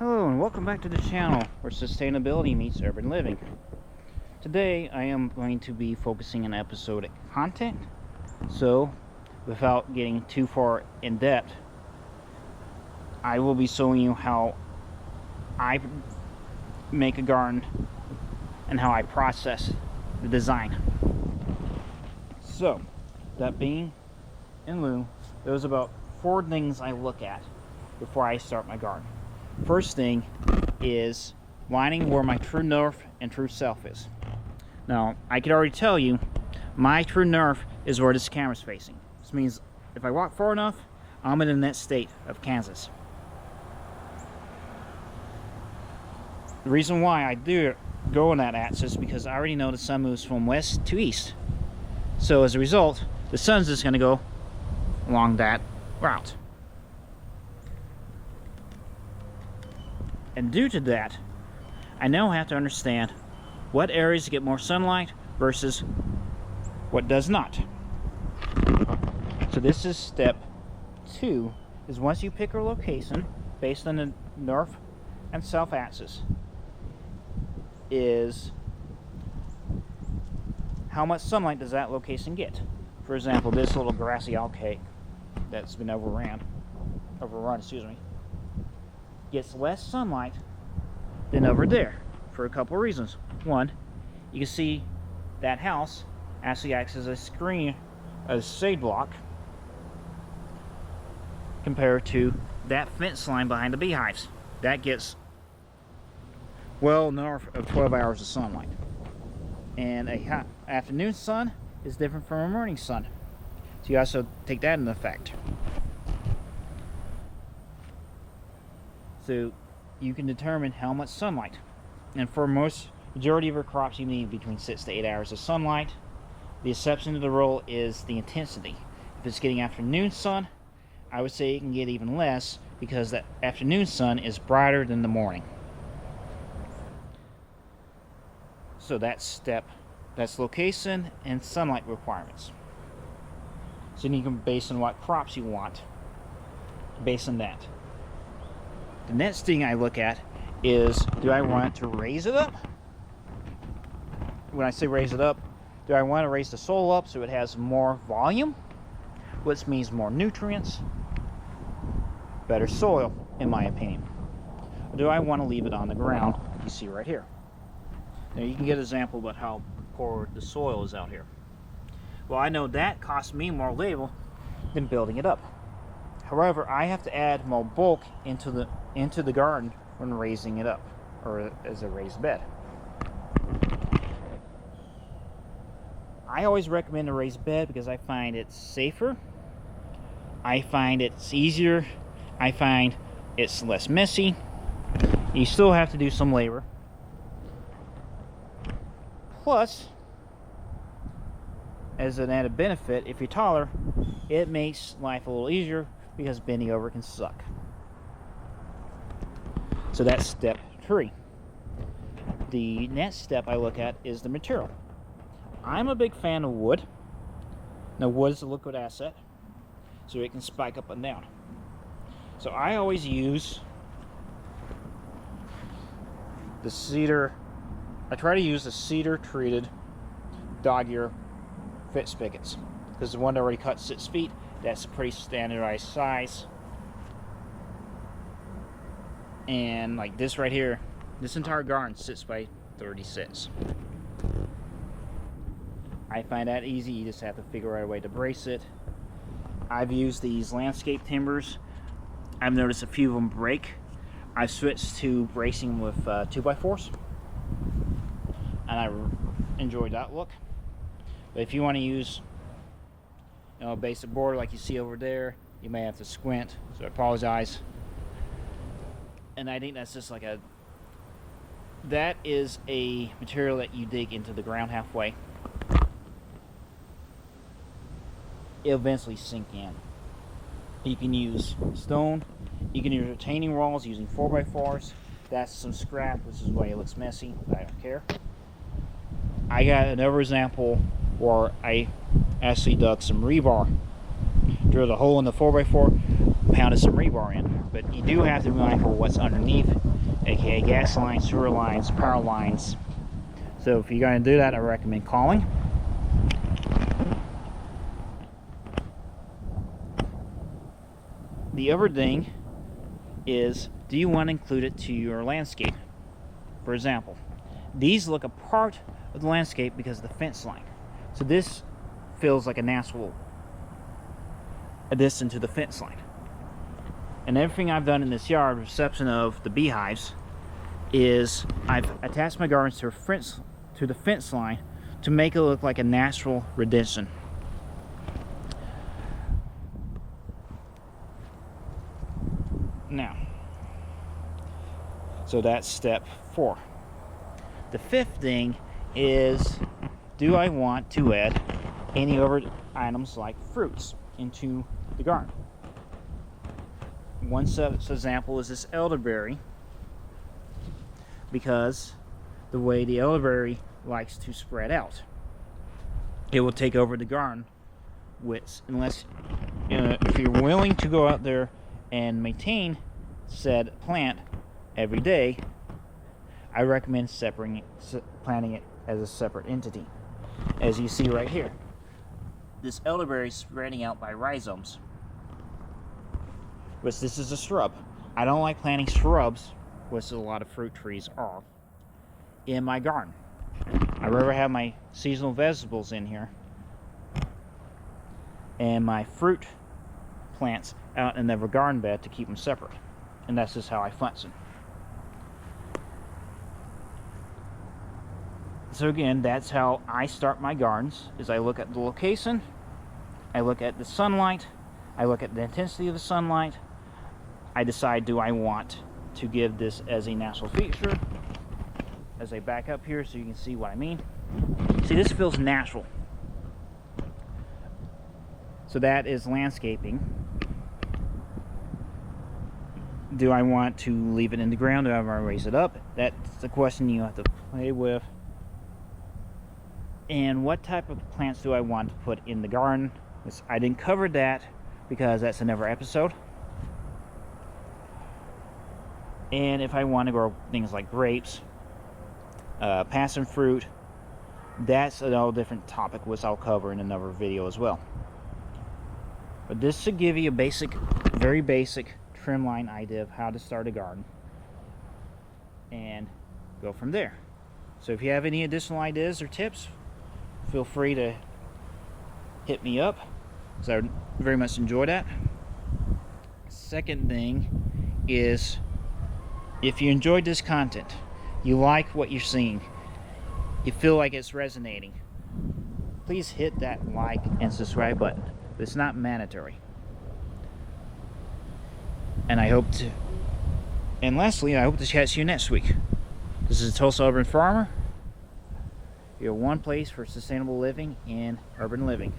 Hello and welcome back to the channel where sustainability meets urban living. Today I am going to be focusing on episodic content, so without getting too far in depth, I will be showing you how I make a garden and how I process the design. So, that being in lieu, there's about 4 things I look at before I start my garden. First thing is lining where my true north and true south is. Now, I could already tell you my true north is where this camera's facing. This means if I walk far enough, I'm in the next state of Kansas. The reason why I do go on that axis is because I already know the sun moves from west to east. So as a result, the sun's just going to go along that route. And due to that, I now have to understand what areas get more sunlight versus what does not. So this is step 2, is once you pick a location based on the north and south axis, is how much sunlight does that location get. For example, this little grassy alcove that's been overrun, gets less sunlight than over there for a couple of reasons. One, you can see that house actually acts as a screen, a shade block, compared to that fence line behind the beehives. That gets well north of 12 hours of sunlight. And a hot afternoon sun is different from a morning sun. So you also take that into effect. So you can determine how much sunlight. And for majority of your crops, you need between 6 to 8 hours of sunlight. The exception to the rule is the intensity. If it's getting afternoon sun, I would say it can get even less because that afternoon sun is brighter than the morning. So that's location and sunlight requirements. So you can base on what crops you want based on that. The next thing I look at is, do I want to raise it up? When I say raise it up, do I want to raise the soil up so it has more volume, which means more nutrients, better soil, in my opinion? Or do I want to leave it on the ground, you see right here? Now you can get an example about how poor the soil is out here. Well, I know that costs me more labor than building it up. However, I have to add more bulk into the garden when raising it up, or as a raised bed. I always recommend a raised bed because I find it's safer, I find it's easier, I find it's less messy. You still have to do some labor. Plus, as an added benefit, if you're taller, it makes life a little easier because bending over can suck. So that's step 3. The next step I look at is the material. I'm a big fan of wood. Now, wood is a liquid asset, so it can spike up and down. So I always use the cedar. I try to use the cedar treated dog-ear fit spigots because the one that already cut 6 feet, that's a pretty standardized size. And like this right here, this entire garden 6 by 36. I find that easy. You just have to figure out a way to brace it. I've used these landscape timbers. I've noticed a few of them break. I've switched to bracing with 2x4s, and I enjoyed that look. But if you want to use, a basic board like you see over there, you may have to squint, so I apologize. And I think that's just that is a material that you dig into the ground halfway. It'll eventually sink in. You can use stone, you can use retaining walls using 4x4s. That's some scrap, which is why it looks messy, but I don't care. I got another example where I actually dug some rebar, drilled a hole in the 4x4, pounded some rebar in. But you do have to be mindful of what's underneath, aka gas lines, sewer lines, power lines. So if you're going to do that, I recommend calling. The other thing is, do you want to include it to your landscape? For example, these look a part of the landscape because of the fence line. So this feels like a natural addition to the fence line. And everything I've done in this yard, with the exception of the beehives, is I've attached my gardens to the fence line to make it look like a natural rendition. Now, so that's step 4. The 5th thing is, do I want to add any other items like fruits into the garden? One such example is this elderberry, because the way the elderberry likes to spread out, it will take over the garden widths. Unless, if you're willing to go out there and maintain said plant every day, I recommend planting it as a separate entity. As you see right here, this elderberry is spreading out by rhizomes, which this is a shrub. I don't like planting shrubs, which a lot of fruit trees are, in my garden. I'd rather have my seasonal vegetables in here and my fruit plants out in the garden bed to keep them separate. And that's just how I function. So again, that's how I start my gardens, is I look at the location, I look at the sunlight, I look at the intensity of the sunlight, I decide, do I want to give this as a natural feature? As I back up here so you can see what I mean. See, this feels natural. So that is landscaping. Do I want to leave it in the ground? Do I want to raise it up? That's the question you have to play with. And what type of plants do I want to put in the garden? I didn't cover that because that's another episode. And if I want to grow things like grapes, passion fruit, that's a whole different topic, which I'll cover in another video as well. But this should give you a basic, very basic trim line idea of how to start a garden and go from there. So if you have any additional ideas or tips, feel free to hit me up, because I would very much enjoy that. Second thing is, if you enjoyed this content, you like what you're seeing, you feel like it's resonating, please hit that like and subscribe button. It's not mandatory. And lastly, I hope to catch you next week. This is Tulsa Urban Farmer, your one place for sustainable living and urban living.